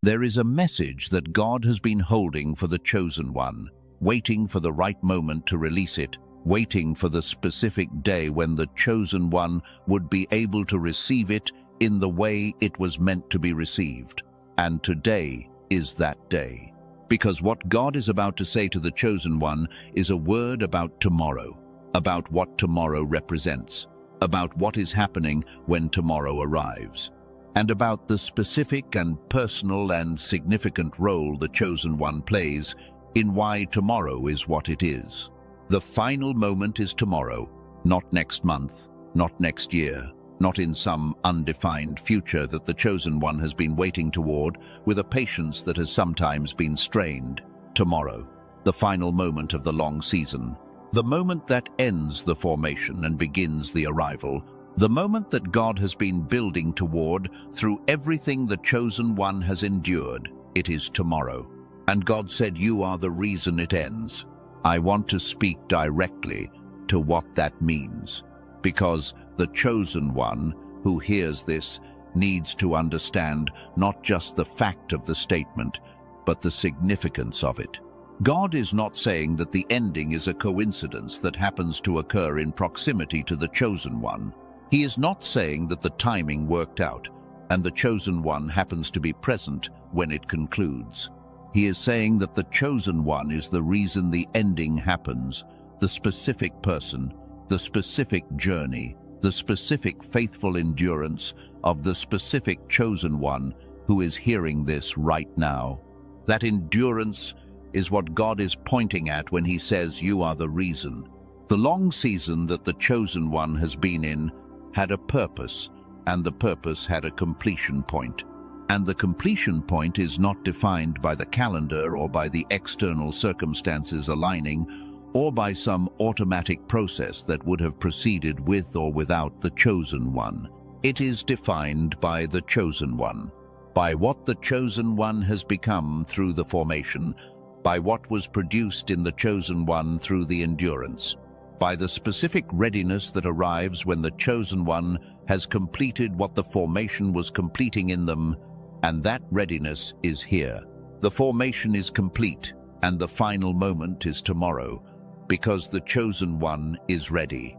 There is a message that God has been holding for the chosen one, waiting for the right moment to release it, waiting for the specific day when the chosen one would be able to receive it in the way it was meant to be received. And today is that day. Because what God is about to say to the chosen one is a word about tomorrow, about what tomorrow represents, about what is happening when tomorrow arrives, and about the specific and personal and significant role the chosen one plays in why tomorrow is what it is. The final moment is tomorrow, not next month, not next year, not in some undefined future that the chosen one has been waiting toward with a patience that has sometimes been strained. Tomorrow, the final moment of the long season, the moment that ends the formation and begins the arrival, the moment that God has been building toward through everything the chosen one has endured. It is tomorrow. And God said, "You are the reason it ends." I want to speak directly to what that means, because the chosen one who hears this needs to understand not just the fact of the statement, but the significance of it. God is not saying that the ending is a coincidence that happens to occur in proximity to the chosen one. He is not saying that the timing worked out and the chosen one happens to be present when it concludes. He is saying that the chosen one is the reason the ending happens, the specific person, the specific journey, the specific faithful endurance of the specific chosen one who is hearing this right now. That endurance is what God is pointing at when he says, "You are the reason." The long season that the chosen one has been in had a purpose, and the purpose had a completion point. And the completion point is not defined by the calendar or by the external circumstances aligning or by some automatic process that would have proceeded with or without the chosen one. It is defined by the chosen one, by what the chosen one has become through the formation, by what was produced in the chosen one through the endurance, by the specific readiness that arrives when the chosen one has completed what the formation was completing in them, and that readiness is here. The formation is complete, and the final moment is tomorrow, because the chosen one is ready.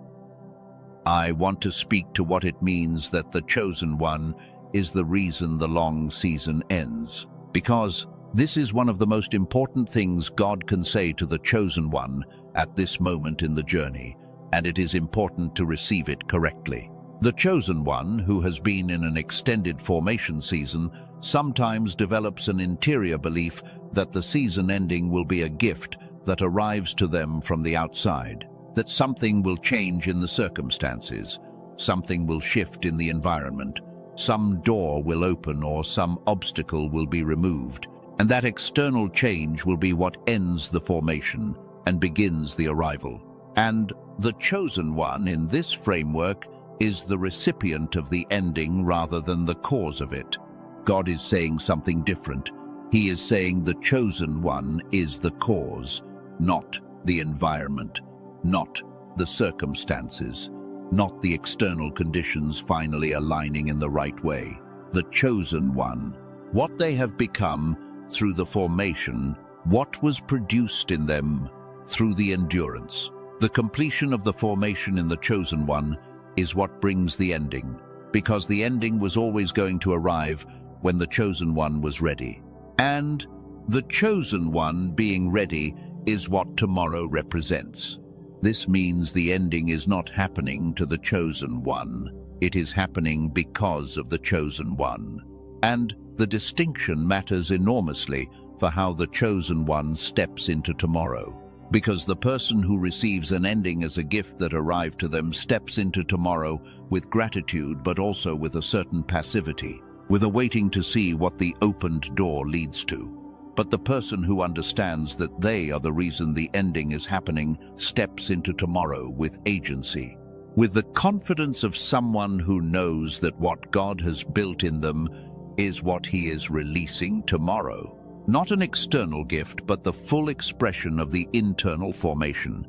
I want to speak to what it means that the chosen one is the reason the long season ends, because this is one of the most important things God can say to the chosen one at this moment in the journey, and it is important to receive it correctly. The chosen one, who has been in an extended formation season, sometimes develops an interior belief that the season ending will be a gift that arrives to them from the outside, that something will change in the circumstances, something will shift in the environment, some door will open or some obstacle will be removed, and that external change will be what ends the formation and begins the arrival. And the chosen one in this framework is the recipient of the ending rather than the cause of it. God is saying something different. He is saying the chosen one is the cause, not the environment, not the circumstances, not the external conditions finally aligning in the right way. The chosen one, what they have become through the formation, what was produced in them through the endurance. The completion of the formation in the chosen one is what brings the ending, because the ending was always going to arrive when the chosen one was ready. And the chosen one being ready is what tomorrow represents. This means the ending is not happening to the chosen one. It is happening because of the chosen one. And the distinction matters enormously for how the chosen one steps into tomorrow. Because the person who receives an ending as a gift that arrived to them steps into tomorrow with gratitude, but also with a certain passivity, with a waiting to see what the opened door leads to. But the person who understands that they are the reason the ending is happening steps into tomorrow with agency, with the confidence of someone who knows that what God has built in them is what he is releasing tomorrow. Not an external gift, but the full expression of the internal formation.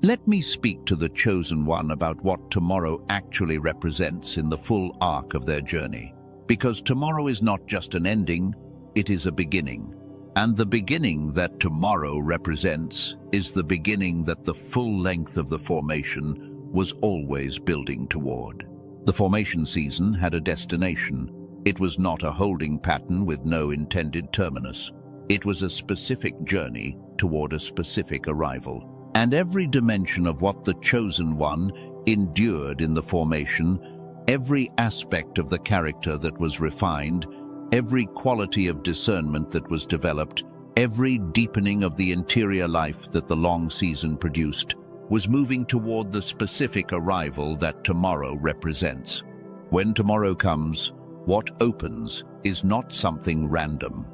Let me speak to the chosen one about what tomorrow actually represents in the full arc of their journey. Because tomorrow is not just an ending, it is a beginning. And the beginning that tomorrow represents is the beginning that the full length of the formation was always building toward. The formation season had a destination. It was not a holding pattern with no intended terminus. It was a specific journey toward a specific arrival. And every dimension of what the chosen one endured in the formation, every aspect of the character that was refined, every quality of discernment that was developed, every deepening of the interior life that the long season produced, was moving toward the specific arrival that tomorrow represents. When tomorrow comes, what opens is not something random.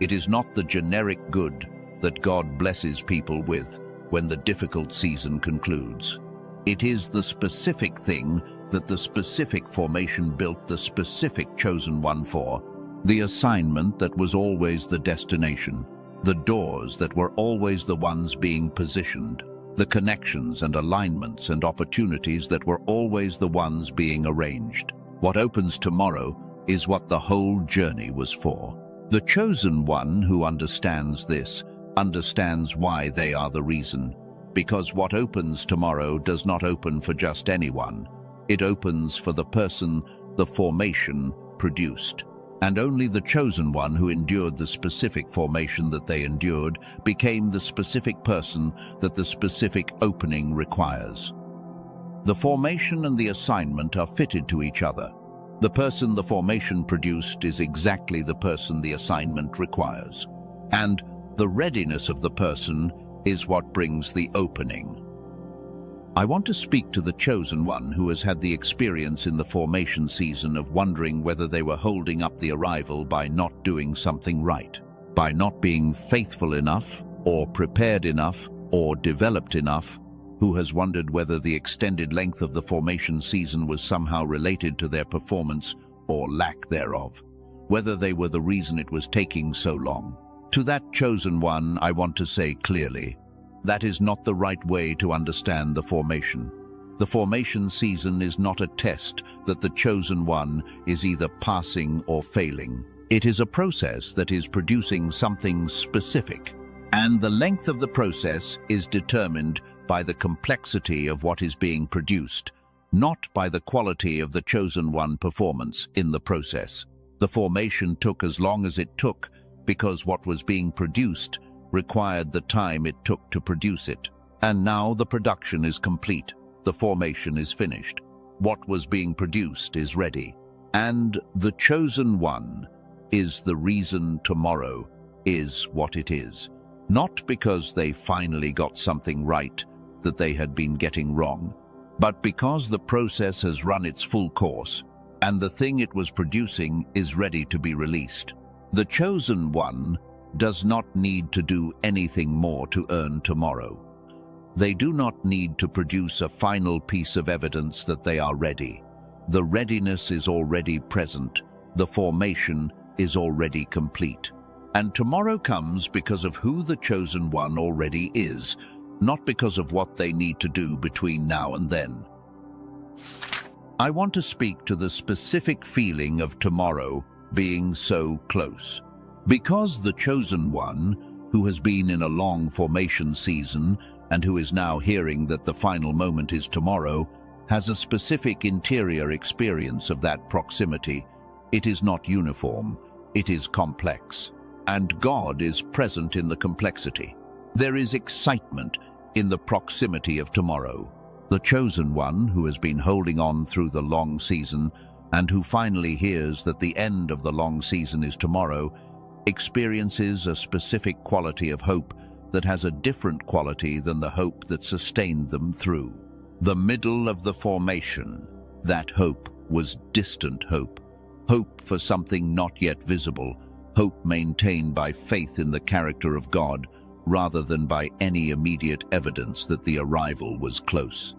It is not the generic good that God blesses people with when the difficult season concludes. It is the specific thing that the specific formation built the specific chosen one for, the assignment that was always the destination, the doors that were always the ones being positioned, the connections and alignments and opportunities that were always the ones being arranged. What opens tomorrow is what the whole journey was for. The chosen one who understands this, understands why they are the reason, because what opens tomorrow does not open for just anyone. It opens for the person the formation produced. And only the chosen one who endured the specific formation that they endured became the specific person that the specific opening requires. The formation and the assignment are fitted to each other. The person the formation produced is exactly the person the assignment requires. And the readiness of the person is what brings the opening. I want to speak to the chosen one who has had the experience in the formation season of wondering whether they were holding up the arrival by not doing something right, by not being faithful enough, or prepared enough, or developed enough, who has wondered whether the extended length of the formation season was somehow related to their performance or lack thereof, whether they were the reason it was taking so long. To that chosen one, I want to say clearly, that is not the right way to understand the formation. The formation season is not a test that the chosen one is either passing or failing. It is a process that is producing something specific, and the length of the process is determined by the complexity of what is being produced, not by the quality of the chosen one performance in the process. The formation took as long as it took because what was being produced required the time it took to produce it. And now the production is complete. The formation is finished. What was being produced is ready. And the chosen one is the reason tomorrow is what it is. Not because they finally got something right that they had been getting wrong, but because the process has run its full course and the thing it was producing is ready to be released. The chosen one does not need to do anything more to earn tomorrow. They do not need to produce a final piece of evidence that they are ready. The readiness is already present. The formation is already complete. And tomorrow comes because of who the chosen one already is, not because of what they need to do between now and then. I want to speak to the specific feeling of tomorrow being so close. Because the chosen one, who has been in a long formation season and who is now hearing that the final moment is tomorrow, has a specific interior experience of that proximity. It is not uniform, it is complex. And God is present in the complexity. There is excitement in the proximity of tomorrow. The chosen one, who has been holding on through the long season and who finally hears that the end of the long season is tomorrow, experiences a specific quality of hope that has a different quality than the hope that sustained them through the middle of the formation. That hope was distant hope, hope for something not yet visible, hope maintained by faith in the character of God rather than by any immediate evidence that the arrival was close.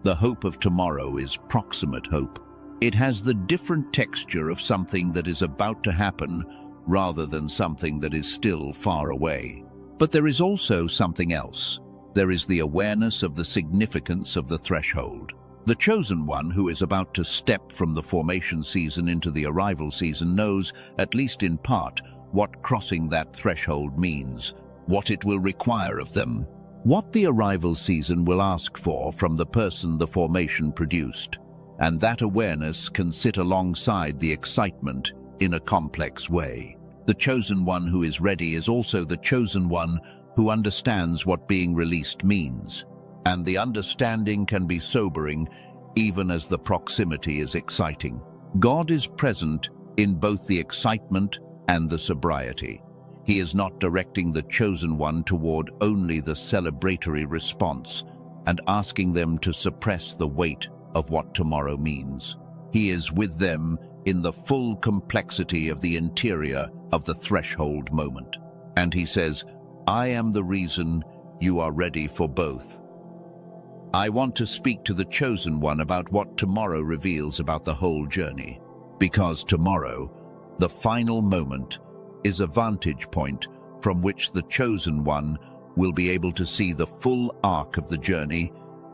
The hope of tomorrow is proximate hope. It has the different texture of something that is about to happen rather than something that is still far away. But there is also something else. There is the awareness of the significance of the threshold. The chosen one who is about to step from the formation season into the arrival season knows, at least in part, what crossing that threshold means, what it will require of them, what the arrival season will ask for from the person the formation produced, and that awareness can sit alongside the excitement in a complex way. The chosen one who is ready is also the chosen one who understands what being released means, and the understanding can be sobering even as the proximity is exciting. God is present in both the excitement and the sobriety. He is not directing the chosen one toward only the celebratory response and asking them to suppress the weight of what tomorrow means. He is with them in the full complexity of the interior of the threshold moment. And he says, I am the reason you are ready for both. I want to speak to the chosen one about what tomorrow reveals about the whole journey, because tomorrow, the final moment, is a vantage point from which the chosen one will be able to see the full arc of the journey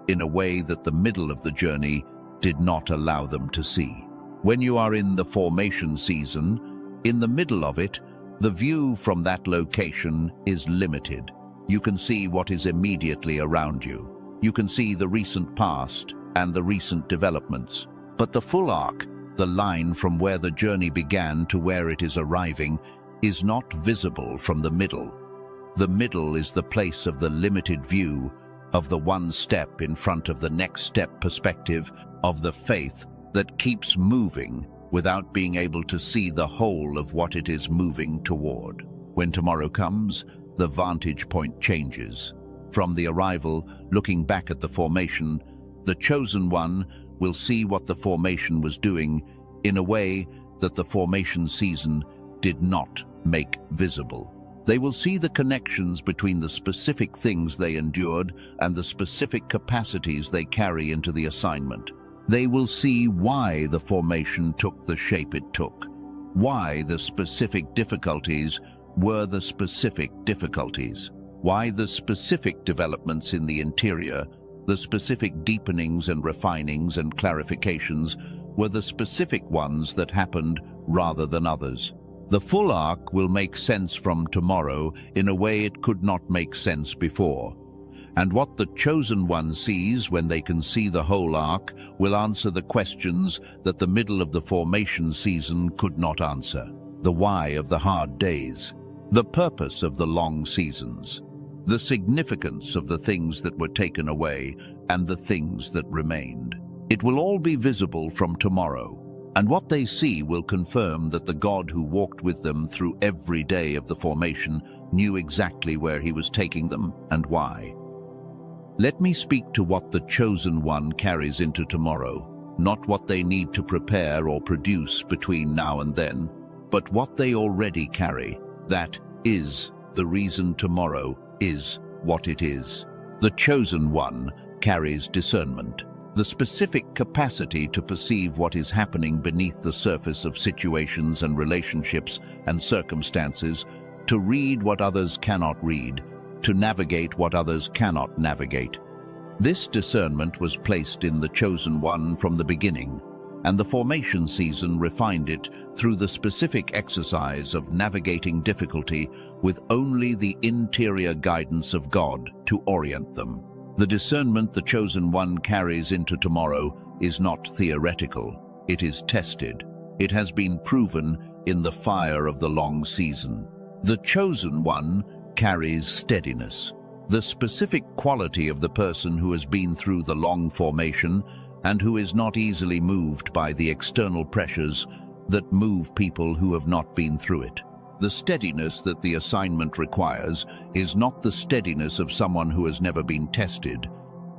in a way that the middle of the journey did not allow them to see. When you are in the formation season, in the middle of it, the view from that location is limited. You can see what is immediately around you. You can see the recent past and the recent developments. But the full arc, the line from where the journey began to where it is arriving, is not visible from the middle. The middle is the place of the limited view, of the one step in front of the next step perspective, of the faith that keeps moving without being able to see the whole of what it is moving toward. When tomorrow comes, the vantage point changes. From the arrival, looking back at the formation, the chosen one will see what the formation was doing in a way that the formation season did not make visible. They will see the connections between the specific things they endured and the specific capacities they carry into the assignment. They will see why the formation took the shape it took, why the specific difficulties were the specific difficulties, why the specific developments in the interior, the specific deepenings and refinings and clarifications were the specific ones that happened rather than others. The full arc will make sense from tomorrow in a way it could not make sense before. And what the chosen one sees when they can see the whole arc will answer the questions that the middle of the formation season could not answer. The why of the hard days, the purpose of the long seasons, the significance of the things that were taken away and the things that remained. It will all be visible from tomorrow, and what they see will confirm that the God who walked with them through every day of the formation knew exactly where he was taking them and why. Let me speak to what the chosen one carries into tomorrow, not what they need to prepare or produce between now and then, but what they already carry. That is the reason tomorrow is what it is. The chosen one carries discernment, the specific capacity to perceive what is happening beneath the surface of situations and relationships and circumstances, to read what others cannot read, to navigate what others cannot navigate. This discernment was placed in the chosen one from the beginning, and the formation season refined it through the specific exercise of navigating difficulty with only the interior guidance of God to orient them. The discernment the chosen one carries into tomorrow is not theoretical, it is tested. It has been proven in the fire of the long season. The chosen one carries steadiness, the specific quality of the person who has been through the long formation and who is not easily moved by the external pressures that move people who have not been through it. The steadiness that the assignment requires is not the steadiness of someone who has never been tested.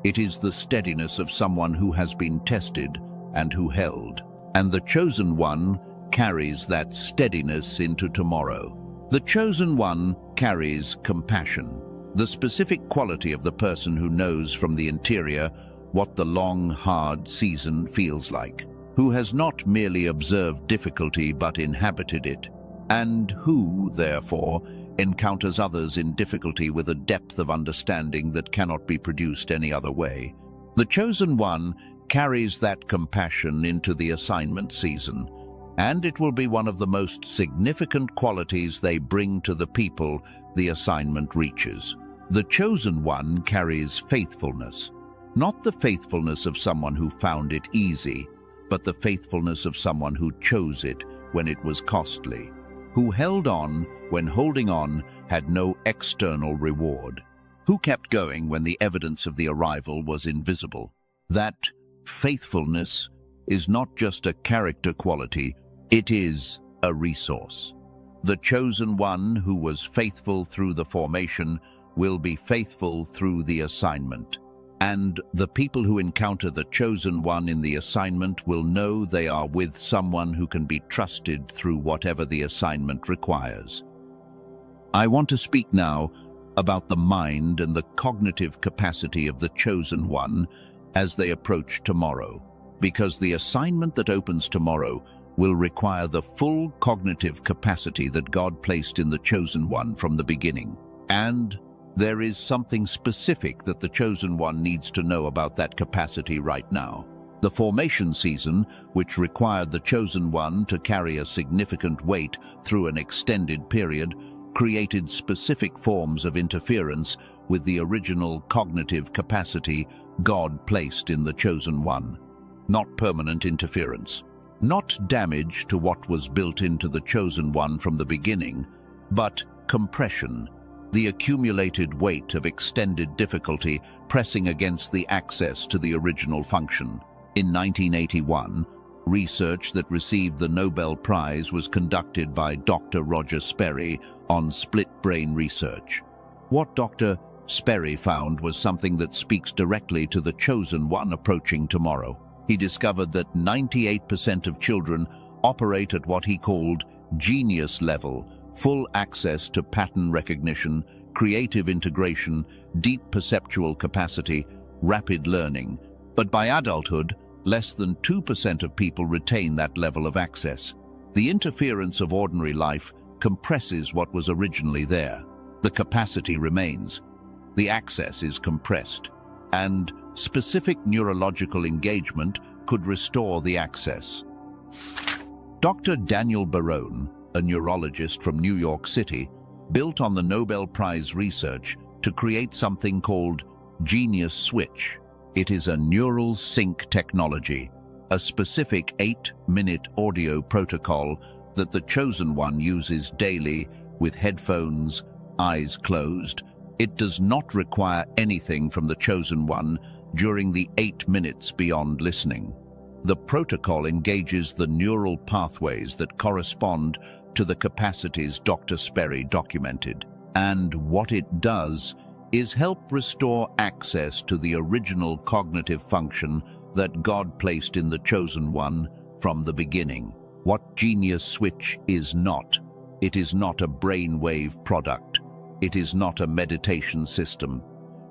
It is the steadiness of someone who has been tested and who held. And the chosen one carries that steadiness into tomorrow. The chosen one carries compassion, the specific quality of the person who knows from the interior what the long, hard season feels like, who has not merely observed difficulty but inhabited it, and who, therefore, encounters others in difficulty with a depth of understanding that cannot be produced any other way. The chosen one carries that compassion into the assignment season, and it will be one of the most significant qualities they bring to the people the assignment reaches. The chosen one carries faithfulness, not the faithfulness of someone who found it easy, but the faithfulness of someone who chose it when it was costly, who held on when holding on had no external reward, who kept going when the evidence of the arrival was invisible. That faithfulness is not just a character quality, it is a resource. The chosen one who was faithful through the formation will be faithful through the assignment. And the people who encounter the chosen one in the assignment will know they are with someone who can be trusted through whatever the assignment requires. I want to speak now about the mind and the cognitive capacity of the chosen one as they approach tomorrow, because the assignment that opens tomorrow will require the full cognitive capacity that God placed in the chosen one from the beginning. And there is something specific that the chosen one needs to know about that capacity right now. The formation season, which required the chosen one to carry a significant weight through an extended period, created specific forms of interference with the original cognitive capacity God placed in the chosen one. Not permanent interference, not damage to what was built into the chosen one from the beginning, but compression, the accumulated weight of extended difficulty pressing against the access to the original function. In 1981, research that received the Nobel Prize was conducted by Dr. Roger Sperry on split brain research. What Dr. Sperry found was something that speaks directly to the chosen one approaching tomorrow. He discovered that 98% of children operate at what he called genius level, full access to pattern recognition, creative integration, deep perceptual capacity, rapid learning. But by adulthood, less than 2% of people retain that level of access. The interference of ordinary life compresses what was originally there. The capacity remains. The access is compressed, and specific neurological engagement could restore the access. Dr. Daniel Barone, a neurologist from New York City, built on the Nobel Prize research to create something called Genius Switch. It is a neural sync technology, a specific 8-minute audio protocol that the chosen one uses daily with headphones, eyes closed. It does not require anything from the chosen one during the 8 minutes beyond listening. The protocol engages the neural pathways that correspond to the capacities Dr. Sperry documented. And what it does is help restore access to the original cognitive function that God placed in the chosen one from the beginning. What Genius Switch is not. It is not a brainwave product. It is not a meditation system.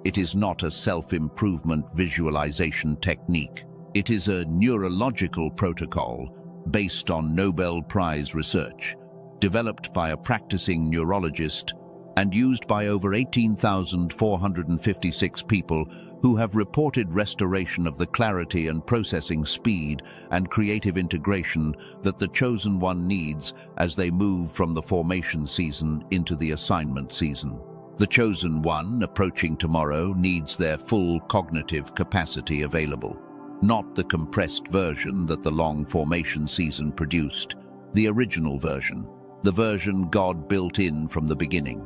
It is not a self-improvement visualization technique. It is a neurological protocol based on Nobel Prize research, developed by a practicing neurologist and used by over 18,456 people who have reported restoration of the clarity and processing speed and creative integration that the chosen one needs as they move from the formation season into the assignment season. The chosen one approaching tomorrow needs their full cognitive capacity available, not the compressed version that the long formation season produced, the original version, the version God built in from the beginning.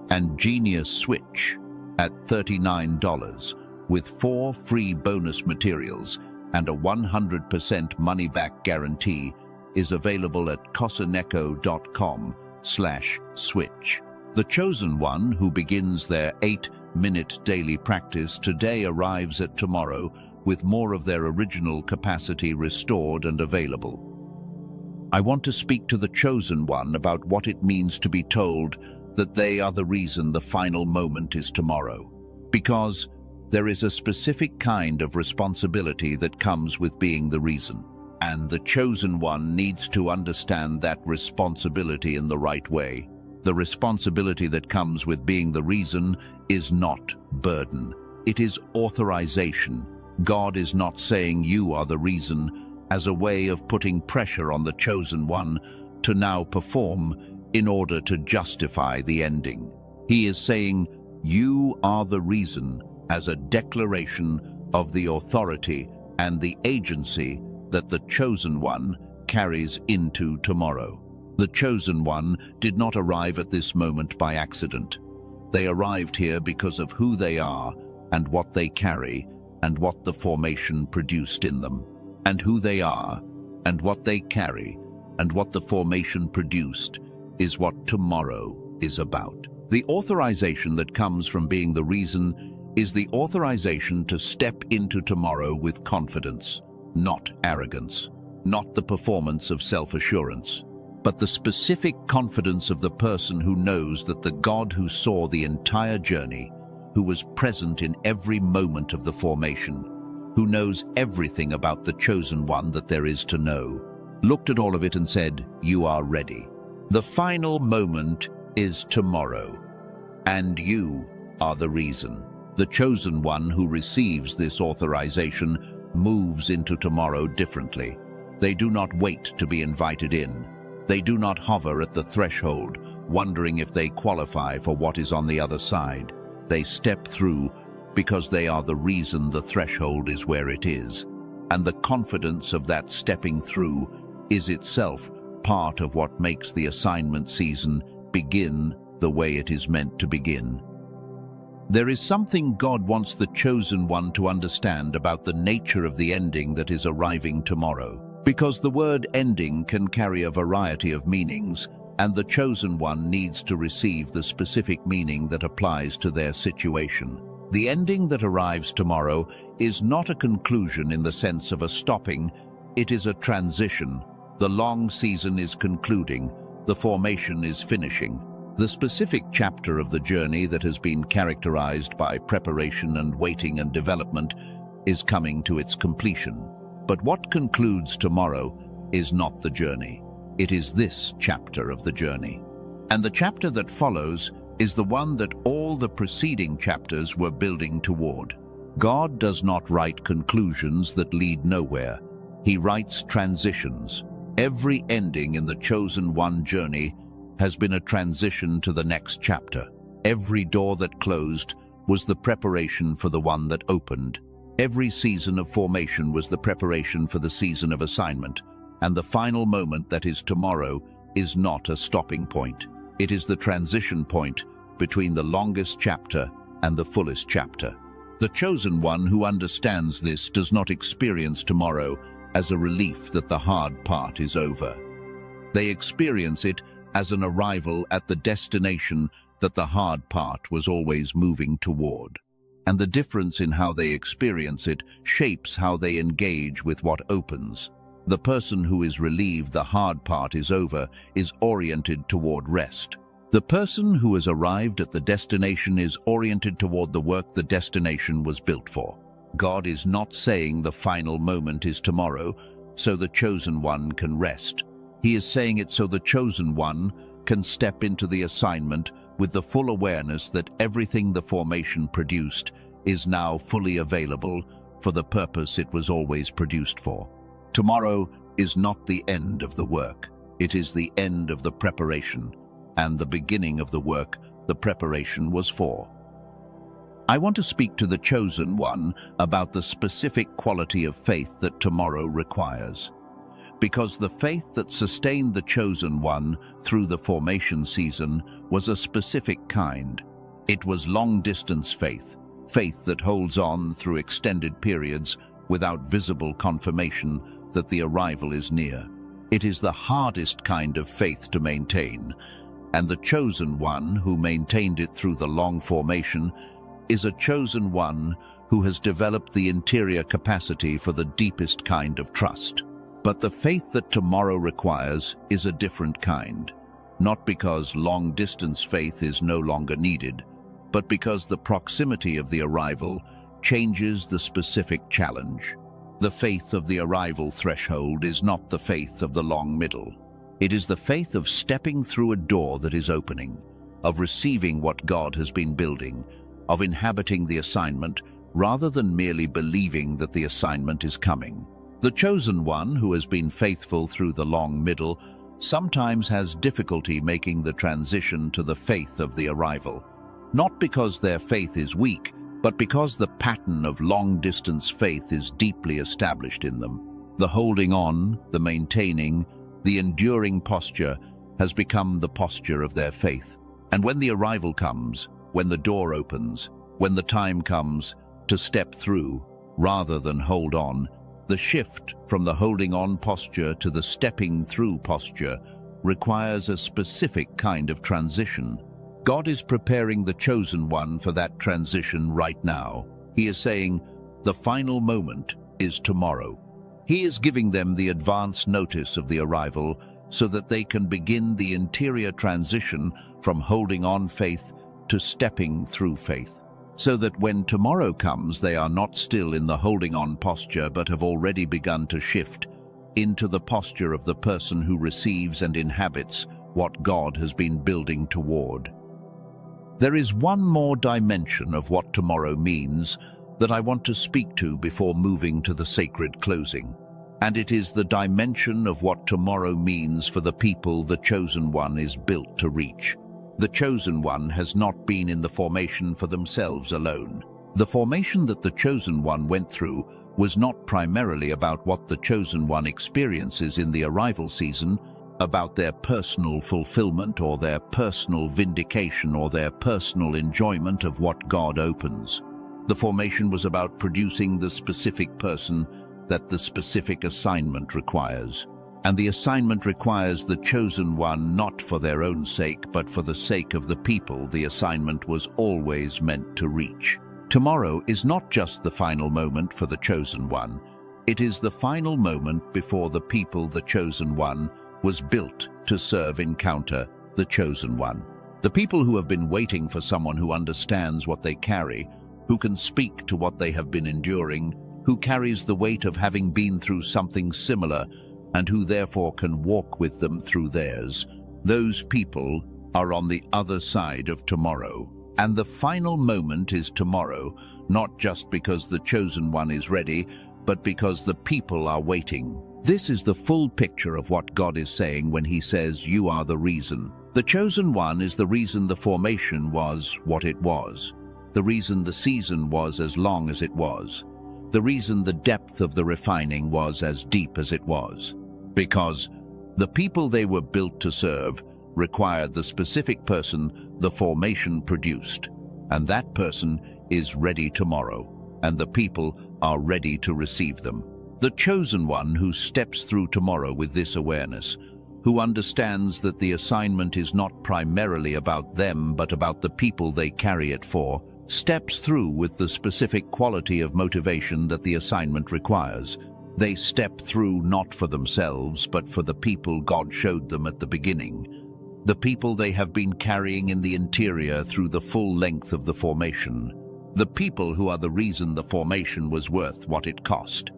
And Genius Switch at $39 with 4 free bonus materials and a 100% money-back guarantee is available at cosaneco.com/switch. The chosen one who begins their 8-minute daily practice today arrives at tomorrow with more of their original capacity restored and available. I want to speak to the chosen one about what it means to be told that they are the reason the final moment is tomorrow, because there is a specific kind of responsibility that comes with being the reason, and the chosen one needs to understand that responsibility in the right way. The responsibility that comes with being the reason is not burden. It is authorization, God is not saying you are the reason as a way of putting pressure on the chosen one to now perform in order to justify the ending. He is saying you are the reason as a declaration of the authority and the agency that the chosen one carries into tomorrow. The chosen one did not arrive at this moment by accident. They arrived here because of who they are and what they carry and what the formation produced in them. And who they are and what they carry and what the formation produced is what tomorrow is about. The authorization that comes from being the reason is the authorization to step into tomorrow with confidence, not arrogance, not the performance of self-assurance, but the specific confidence of the person who knows that the God who saw the entire journey, who was present in every moment of the formation, who knows everything about the chosen one that there is to know, looked at all of it and said, "You are ready. The final moment is tomorrow, and you are the reason." The chosen one who receives this authorization moves into tomorrow differently. They do not wait to be invited in. They do not hover at the threshold, wondering if they qualify for what is on the other side. They step through because they are the reason the threshold is where it is. And the confidence of that stepping through is itself part of what makes the assignment season begin the way it is meant to begin. There is something God wants the chosen one to understand about the nature of the ending that is arriving tomorrow. Because the word ending can carry a variety of meanings, and the chosen one needs to receive the specific meaning that applies to their situation. The ending that arrives tomorrow is not a conclusion in the sense of a stopping, it is a transition. The long season is concluding, the formation is finishing. The specific chapter of the journey that has been characterized by preparation and waiting and development is coming to its completion. But what concludes tomorrow is not the journey. It is this chapter of the journey. And the chapter that follows is the one that all the preceding chapters were building toward. God does not write conclusions that lead nowhere. He writes transitions. Every ending in the chosen one journey has been a transition to the next chapter. Every door that closed was the preparation for the one that opened. Every season of formation was the preparation for the season of assignment. And the final moment that is tomorrow is not a stopping point. It is the transition point between the longest chapter and the fullest chapter. The chosen one who understands this does not experience tomorrow as a relief that the hard part is over. They experience it as an arrival at the destination that the hard part was always moving toward. And the difference in how they experience it shapes how they engage with what opens. The person who is relieved the hard part is over is oriented toward rest. The person who has arrived at the destination is oriented toward the work the destination was built for. God is not saying the final moment is tomorrow, so the chosen one can rest. He is saying it so the chosen one can step into the assignment with the full awareness that everything the formation produced is now fully available for the purpose it was always produced for. Tomorrow is not the end of the work. It is the end of the preparation, and the beginning of the work the preparation was for. I want to speak to the chosen one about the specific quality of faith that tomorrow requires. Because the faith that sustained the chosen one through the formation season was a specific kind. It was long-distance faith, faith that holds on through extended periods without visible confirmation that the arrival is near. It is the hardest kind of faith to maintain, and the chosen one who maintained it through the long formation is a chosen one who has developed the interior capacity for the deepest kind of trust. But the faith that tomorrow requires is a different kind, not because long-distance faith is no longer needed, but because the proximity of the arrival changes the specific challenge. The faith of the arrival threshold is not the faith of the long middle. It is the faith of stepping through a door that is opening, of receiving what God has been building, of inhabiting the assignment rather than merely believing that the assignment is coming. The chosen one, who has been faithful through the long middle, sometimes has difficulty making the transition to the faith of the arrival. Not because their faith is weak, but because the pattern of long-distance faith is deeply established in them. The holding on, the maintaining, the enduring posture has become the posture of their faith. And when the arrival comes, when the door opens, when the time comes to step through rather than hold on, the shift from the holding on posture to the stepping through posture requires a specific kind of transition. God is preparing the chosen one for that transition right now. He is saying, the final moment is tomorrow. He is giving them the advance notice of the arrival so that they can begin the interior transition from holding on faith to stepping through faith, so that when tomorrow comes, they are not still in the holding on posture but have already begun to shift into the posture of the person who receives and inhabits what God has been building toward. There is one more dimension of what tomorrow means that I want to speak to before moving to the sacred closing, and it is the dimension of what tomorrow means for the people the chosen one is built to reach. The chosen one has not been in the formation for themselves alone. The formation that the chosen one went through was not primarily about what the chosen one experiences in the arrival season, about their personal fulfillment or their personal vindication or their personal enjoyment of what God opens. The formation was about producing the specific person that the specific assignment requires. And the assignment requires the chosen one not for their own sake, but for the sake of the people the assignment was always meant to reach. Tomorrow is not just the final moment for the chosen one. It is the final moment before the people the chosen one was built to serve encounter the chosen one. The people who have been waiting for someone who understands what they carry, who can speak to what they have been enduring, who carries the weight of having been through something similar, and who therefore can walk with them through theirs. Those people are on the other side of tomorrow. And the final moment is tomorrow, not just because the chosen one is ready, but because the people are waiting. This is the full picture of what God is saying when he says, you are the reason. The chosen one is the reason the formation was what it was, the reason the season was as long as it was, the reason the depth of the refining was as deep as it was. Because the people they were built to serve required the specific person the formation produced, and that person is ready tomorrow, and the people are ready to receive them. The chosen one who steps through tomorrow with this awareness, who understands that the assignment is not primarily about them but about the people they carry it for, steps through with the specific quality of motivation that the assignment requires. They step through not for themselves, but for the people God showed them at the beginning, the people they have been carrying in the interior through the full length of the formation, the people who are the reason the formation was worth what it cost.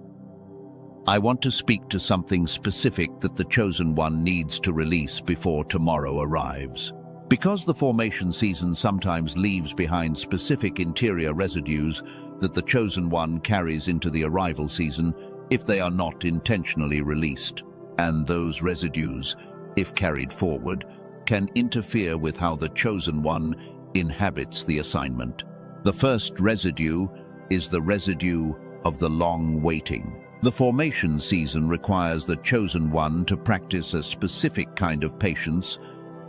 I want to speak to something specific that the chosen one needs to release before tomorrow arrives. Because the formation season sometimes leaves behind specific interior residues that the chosen one carries into the arrival season if they are not intentionally released. And those residues, if carried forward, can interfere with how the chosen one inhabits the assignment. The first residue is the residue of the long waiting. The formation season requires the chosen one to practice a specific kind of patience,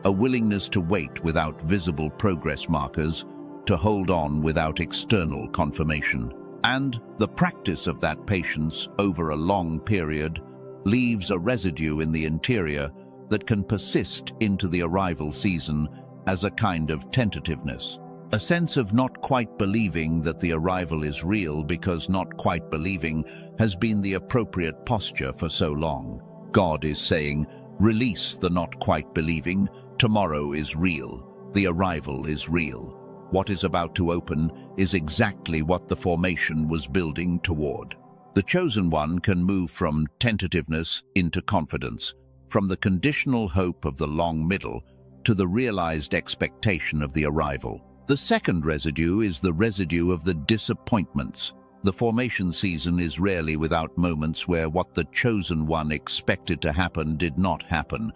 a willingness to wait without visible progress markers, to hold on without external confirmation. And the practice of that patience over a long period leaves a residue in the interior that can persist into the arrival season as a kind of tentativeness, a sense of not quite believing that the arrival is real because not quite believing has been the appropriate posture for so long. God is saying, release the not quite believing. Tomorrow is real. The arrival is real. What is about to open is exactly what the formation was building toward. The chosen one can move from tentativeness into confidence, from the conditional hope of the long middle to the realized expectation of the arrival. The second residue is the residue of the disappointments. The formation season is rarely without moments where what the chosen one expected to happen did not happen,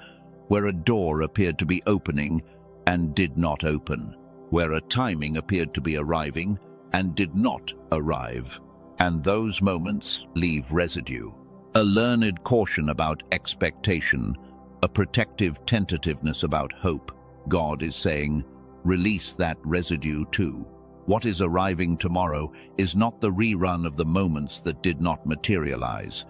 where a door appeared to be opening and did not open, where a timing appeared to be arriving and did not arrive. And those moments leave residue. A learned caution about expectation, a protective tentativeness about hope. God is saying, release that residue too. What is arriving tomorrow is not the rerun of the moments that did not materialize.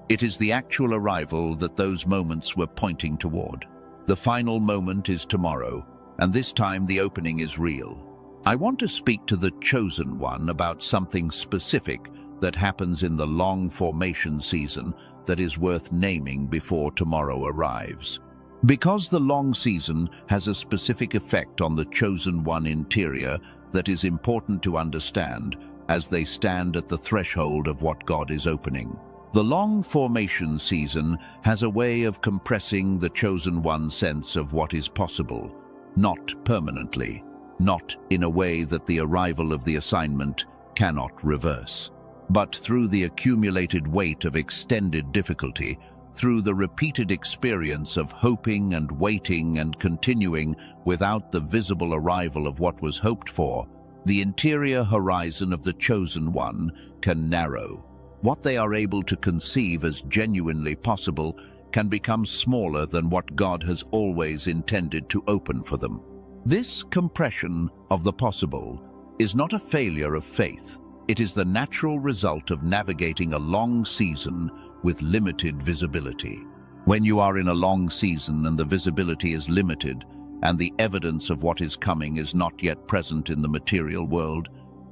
It is the actual arrival that those moments were pointing toward. The final moment is tomorrow, and this time the opening is real. I want to speak to the chosen one about something specific that happens in the long formation season that is worth naming before tomorrow arrives. Because the long season has a specific effect on the chosen one interior that is important to understand as they stand at the threshold of what God is opening. The long formation season has a way of compressing the chosen one's sense of what is possible, not permanently, not in a way that the arrival of the assignment cannot reverse, but through the accumulated weight of extended difficulty, through the repeated experience of hoping and waiting and continuing without the visible arrival of what was hoped for, the interior horizon of the chosen one can narrow. What they are able to conceive as genuinely possible can become smaller than what God has always intended to open for them. This compression of the possible is not a failure of faith. It is the natural result of navigating a long season with limited visibility. When you are in a long season and the visibility is limited, and the evidence of what is coming is not yet present in the material world,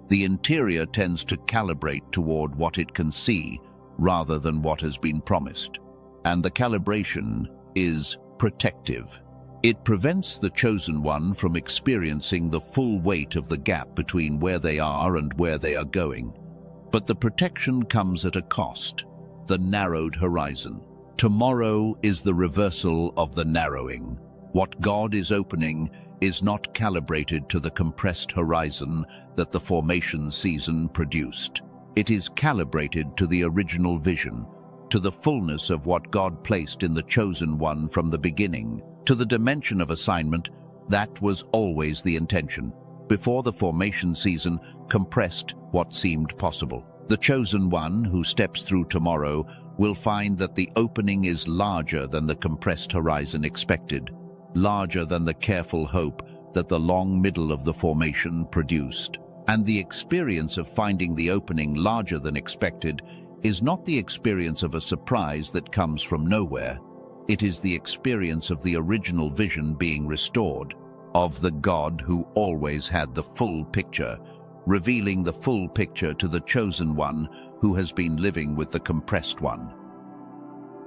the interior tends to calibrate toward what it can see rather than what has been promised. And the calibration is protective. It prevents the chosen one from experiencing the full weight of the gap between where they are and where they are going. But the protection comes at a cost, the narrowed horizon. Tomorrow is the reversal of the narrowing. What God is opening is not calibrated to the compressed horizon that the formation season produced. It is calibrated to the original vision, to the fullness of what God placed in the chosen one from the beginning, to the dimension of assignment that was always the intention. Before the formation season compressed what seemed possible. The chosen one who steps through tomorrow will find that the opening is larger than the compressed horizon expected, larger than the careful hope that the long middle of the formation produced. And the experience of finding the opening larger than expected is not the experience of a surprise that comes from nowhere. It is the experience of the original vision being restored, of the God who always had the full picture, revealing the full picture to the chosen one who has been living with the compressed one.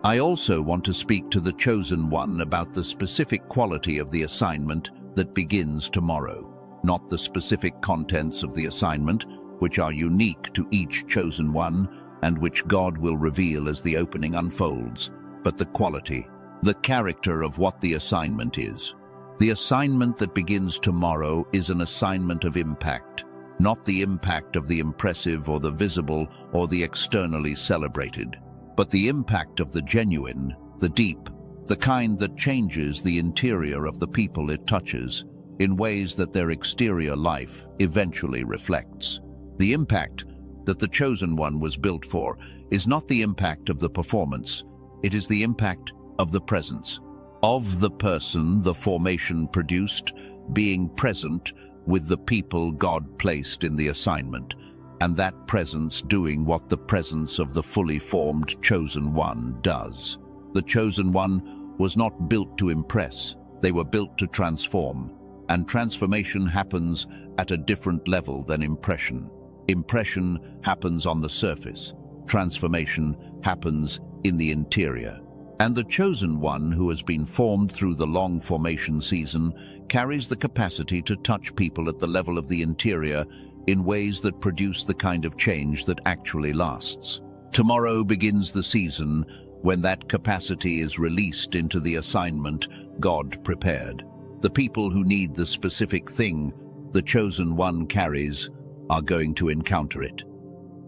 I also want to speak to the chosen one about the specific quality of the assignment that begins tomorrow, not the specific contents of the assignment, which are unique to each chosen one and which God will reveal as the opening unfolds, but the quality, the character of what the assignment is. The assignment that begins tomorrow is an assignment of impact, not the impact of the impressive or the visible or the externally celebrated, but the impact of the genuine, the deep, the kind that changes the interior of the people it touches in ways that their exterior life eventually reflects. The impact that the chosen one was built for is not the impact of the performance, it is the impact of the presence, of the person the formation produced being present with the people God placed in the assignment, and that presence doing what the presence of the fully formed chosen one does. The chosen one was not built to impress, they were built to transform, and transformation happens at a different level than impression. Impression happens on the surface, transformation happens in the interior. And the chosen one who has been formed through the long formation season carries the capacity to touch people at the level of the interior in ways that produce the kind of change that actually lasts. Tomorrow begins the season when that capacity is released into the assignment God prepared. The people who need the specific thing the chosen one carries are going to encounter it.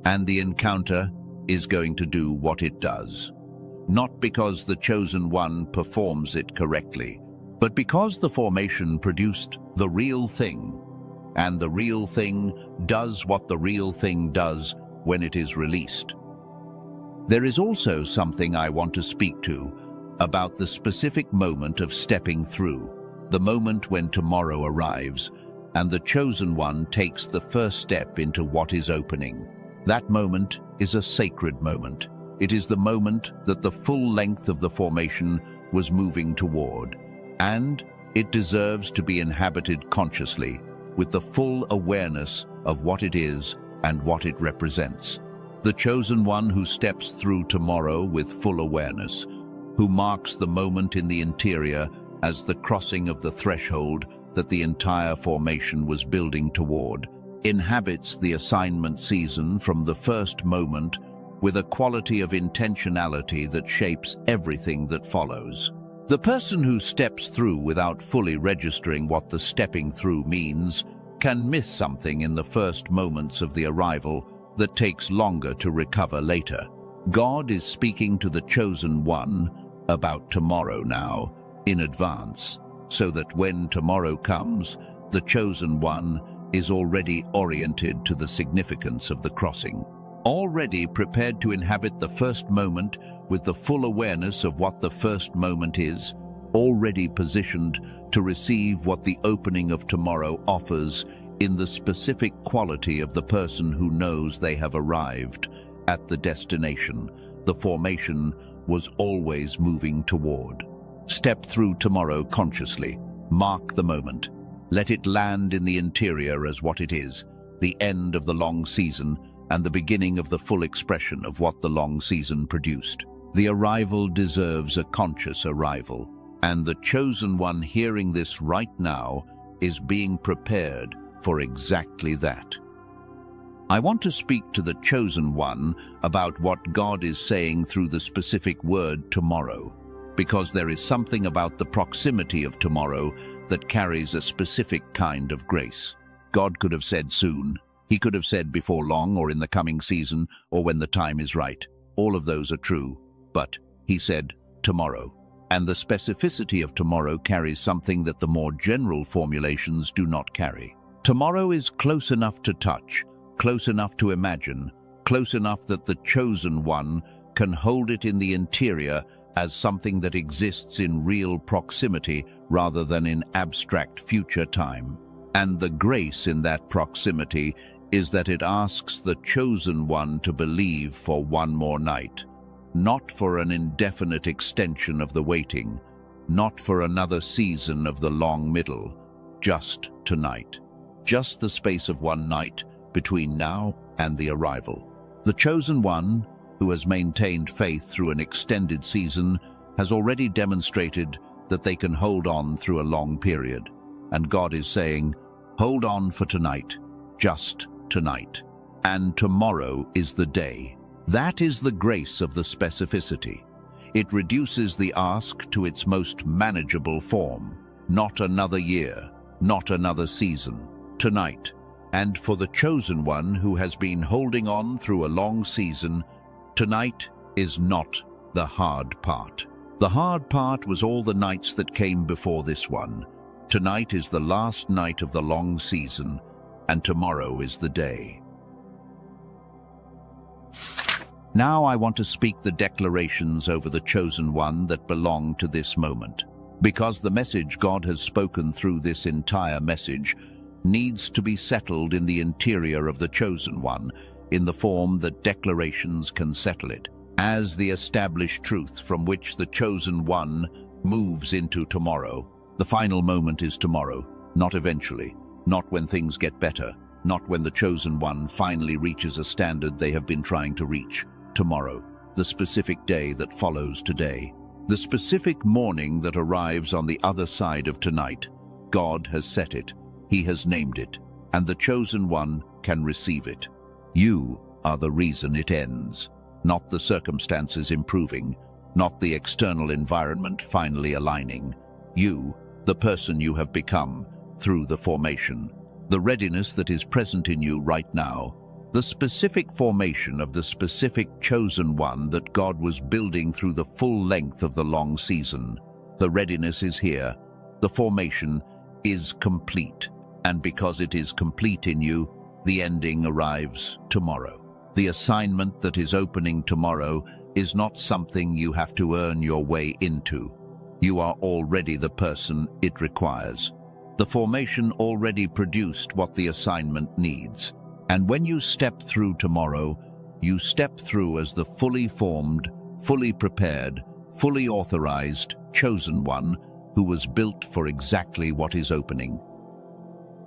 And the encounter is going to do what it does. Not because the chosen one performs it correctly, but because the formation produced the real thing. And the real thing does what the real thing does when it is released. There is also something I want to speak to about the specific moment of stepping through, the moment when tomorrow arrives and the chosen one takes the first step into what is opening. That moment is a sacred moment. It is the moment that the full length of the formation was moving toward, and it deserves to be inhabited consciously, with the full awareness of what it is and what it represents. The chosen one who steps through tomorrow with full awareness, who marks the moment in the interior as the crossing of the threshold that the entire formation was building toward, inhabits the assignment season from the first moment with a quality of intentionality that shapes everything that follows. The person who steps through without fully registering what the stepping through means can miss something in the first moments of the arrival that takes longer to recover later. God is speaking to the chosen one about tomorrow now, in advance, so that when tomorrow comes, the chosen one is already oriented to the significance of the crossing, already prepared to inhabit the first moment with the full awareness of what the first moment is, already positioned to receive what the opening of tomorrow offers in the specific quality of the person who knows they have arrived at the destination the formation was always moving toward. Step through tomorrow consciously. Mark the moment. Let it land in the interior as what it is, the end of the long season and the beginning of the full expression of what the long season produced. The arrival deserves a conscious arrival, and the chosen one hearing this right now is being prepared for exactly that. I want to speak to the chosen one about what God is saying through the specific word tomorrow, because there is something about the proximity of tomorrow that carries a specific kind of grace. God could have said soon. He could have said before long, or in the coming season, or when the time is right. All of those are true, but he said tomorrow. And the specificity of tomorrow carries something that the more general formulations do not carry. Tomorrow is close enough to touch, close enough to imagine, close enough that the chosen one can hold it in the interior as something that exists in real proximity rather than in abstract future time. And the grace in that proximity is that it asks the chosen one to believe for one more night, not for an indefinite extension of the waiting, not for another season of the long middle, just tonight, just the space of one night between now and the arrival. The chosen one, who has maintained faith through an extended season, has already demonstrated that they can hold on through a long period. And God is saying, hold on for tonight, just tonight. And tomorrow is the day. That is the grace of the specificity. It reduces the ask to its most manageable form. Not another year, not another season. Tonight. And for the chosen one who has been holding on through a long season, tonight is not the hard part. The hard part was all the nights that came before this one. Tonight is the last night of the long season, and tomorrow is the day. Now I want to speak the declarations over the chosen one that belong to this moment, because the message God has spoken through this entire message needs to be settled in the interior of the chosen one, in the form that declarations can settle it, as the established truth from which the chosen one moves into tomorrow. The final moment is tomorrow, not eventually, not when things get better, not when the chosen one finally reaches a standard they have been trying to reach. Tomorrow, the specific day that follows today, the specific morning that arrives on the other side of tonight. God has set it. He has named it, and the chosen one can receive it. You are the reason it ends, not the circumstances improving, not the external environment finally aligning. You, the person you have become through the formation, the readiness that is present in you right now, the specific formation of the specific chosen one that God was building through the full length of the long season. The readiness is here. The formation is complete. And because it is complete in you, the ending arrives tomorrow. The assignment that is opening tomorrow is not something you have to earn your way into. You are already the person it requires. The formation already produced what the assignment needs. And when you step through tomorrow, you step through as the fully formed, fully prepared, fully authorized, chosen one who was built for exactly what is opening.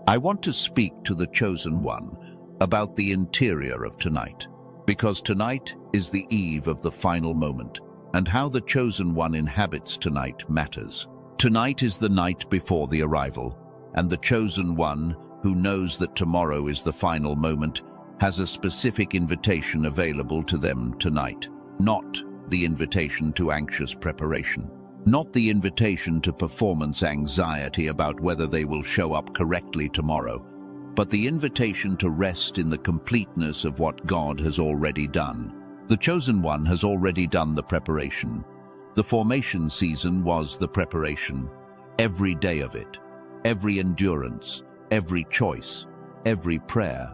I want to speak to the chosen one about the interior of tonight, because tonight is the eve of the final moment, and how the chosen one inhabits tonight matters. Tonight is the night before the arrival, and the chosen one, who knows that tomorrow is the final moment, has a specific invitation available to them tonight. Not the invitation to anxious preparation. Not the invitation to performance anxiety about whether they will show up correctly tomorrow, but the invitation to rest in the completeness of what God has already done. The chosen one has already done the preparation. The formation season was the preparation. Every day of it, every endurance, every choice, every prayer,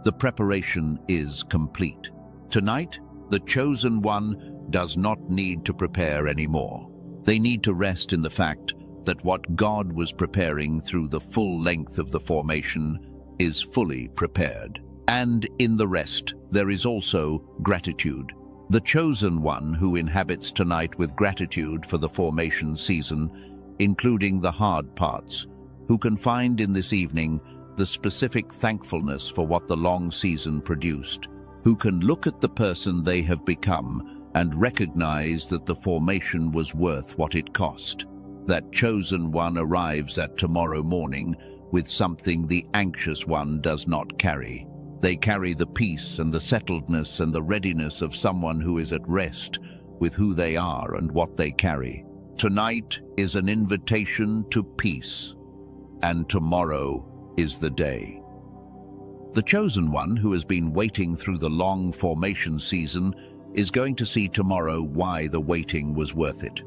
the preparation is complete. Tonight, the chosen one does not need to prepare anymore. They need to rest in the fact that what God was preparing through the full length of the formation is fully prepared. And in the rest, there is also gratitude. The chosen one who inhabits tonight with gratitude for the formation season, including the hard parts, who can find in this evening the specific thankfulness for what the long season produced, who can look at the person they have become and recognize that the formation was worth what it cost. That chosen one arrives at tomorrow morning with something the anxious one does not carry. They carry the peace and the settledness and the readiness of someone who is at rest with who they are and what they carry. Tonight is an invitation to peace, and tomorrow is the day. The chosen one who has been waiting through the long formation season is going to see tomorrow why the waiting was worth it.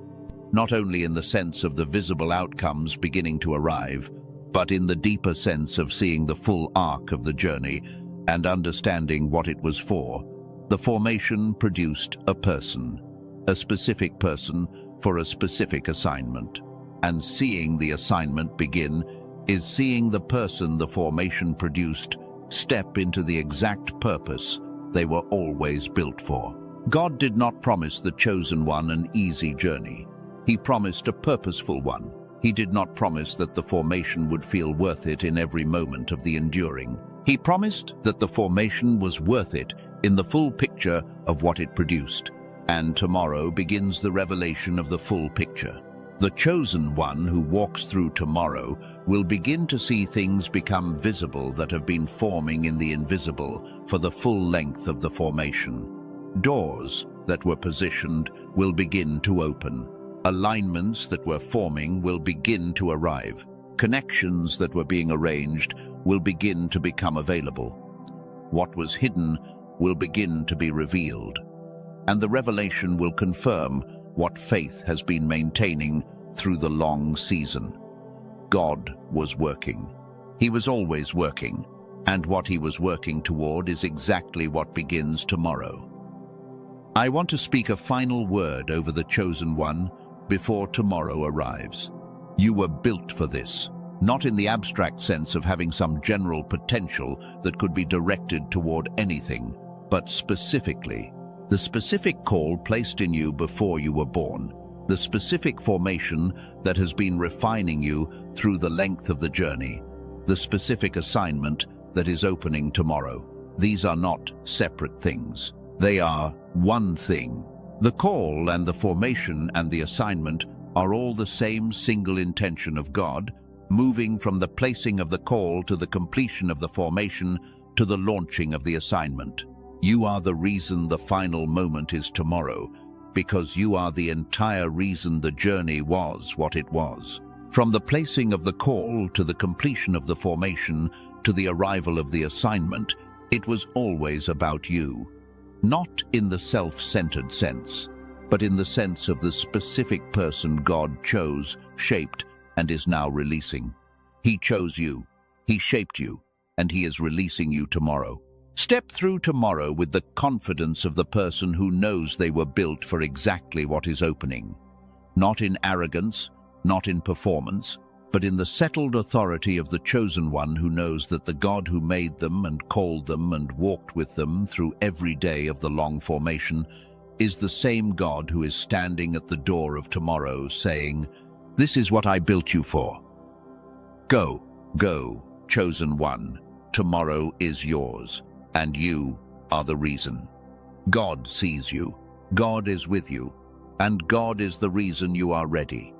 Not only in the sense of the visible outcomes beginning to arrive, but in the deeper sense of seeing the full arc of the journey and understanding what it was for. The formation produced a person, a specific person for a specific assignment. And seeing the assignment begin is seeing the person the formation produced step into the exact purpose they were always built for. God did not promise the chosen one an easy journey. He promised a purposeful one. He did not promise that the formation would feel worth it in every moment of the enduring. He promised that the formation was worth it in the full picture of what it produced. And tomorrow begins the revelation of the full picture. The chosen one who walks through tomorrow will begin to see things become visible that have been forming in the invisible for the full length of the formation. Doors that were positioned will begin to open. Alignments that were forming will begin to arrive. Connections that were being arranged will begin to become available. What was hidden will begin to be revealed. And the revelation will confirm what faith has been maintaining through the long season. God was working. He was always working, and what he was working toward is exactly what begins tomorrow. I want to speak a final word over the chosen one before tomorrow arrives. You were built for this, not in the abstract sense of having some general potential that could be directed toward anything, but specifically. The specific call placed in you before you were born, the specific formation that has been refining you through the length of the journey, the specific assignment that is opening tomorrow. These are not separate things. They are one thing. The call and the formation and the assignment are all the same single intention of God, moving from the placing of the call to the completion of the formation to the launching of the assignment. You are the reason the final moment is tomorrow, because you are the entire reason the journey was what it was. From the placing of the call to the completion of the formation to the arrival of the assignment, it was always about you. Not in the self-centered sense, but in the sense of the specific person God chose, shaped, and is now releasing. He chose you, He shaped you, and He is releasing you tomorrow. Step through tomorrow with the confidence of the person who knows they were built for exactly what is opening. Not in arrogance, not in performance, but in the settled authority of the chosen one who knows that the God who made them and called them and walked with them through every day of the long formation is the same God who is standing at the door of tomorrow saying, "This is what I built you for. Go, go, chosen one. Tomorrow is yours, and you are the reason." God sees you, God is with you, and God is the reason you are ready.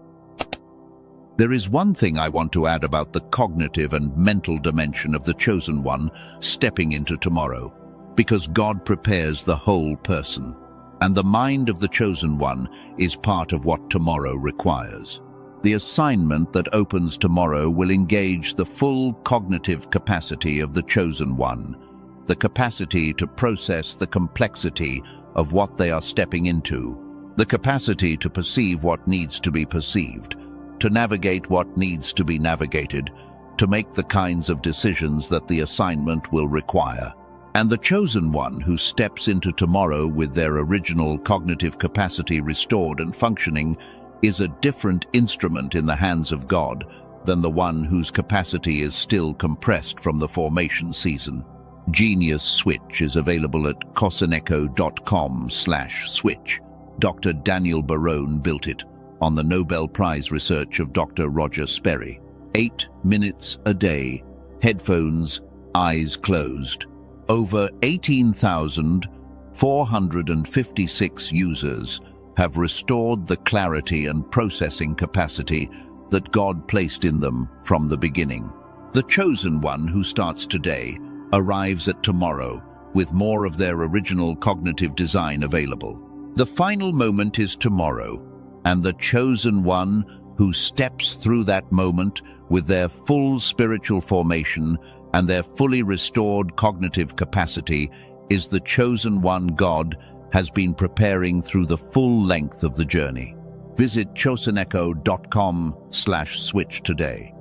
There is one thing I want to add about the cognitive and mental dimension of the chosen one stepping into tomorrow, because God prepares the whole person, and the mind of the chosen one is part of what tomorrow requires. The assignment that opens tomorrow will engage the full cognitive capacity of the chosen one, the capacity to process the complexity of what they are stepping into, the capacity to perceive what needs to be perceived, to navigate what needs to be navigated, to make the kinds of decisions that the assignment will require. And the chosen one who steps into tomorrow with their original cognitive capacity restored and functioning is a different instrument in the hands of God than the one whose capacity is still compressed from the formation season. Genius Switch is available at cosaneco.com/switch. Dr. Daniel Barone built it on the Nobel Prize research of Dr. Roger Sperry. 8 minutes a day, headphones, eyes closed. Over 18,456 users have restored the clarity and processing capacity that God placed in them from the beginning. The chosen one who starts today arrives at tomorrow with more of their original cognitive design available. The final moment is tomorrow, and the chosen one who steps through that moment with their full spiritual formation and their fully restored cognitive capacity is the chosen one God has been preparing through the full length of the journey. Visit cosaneco.com/switch today.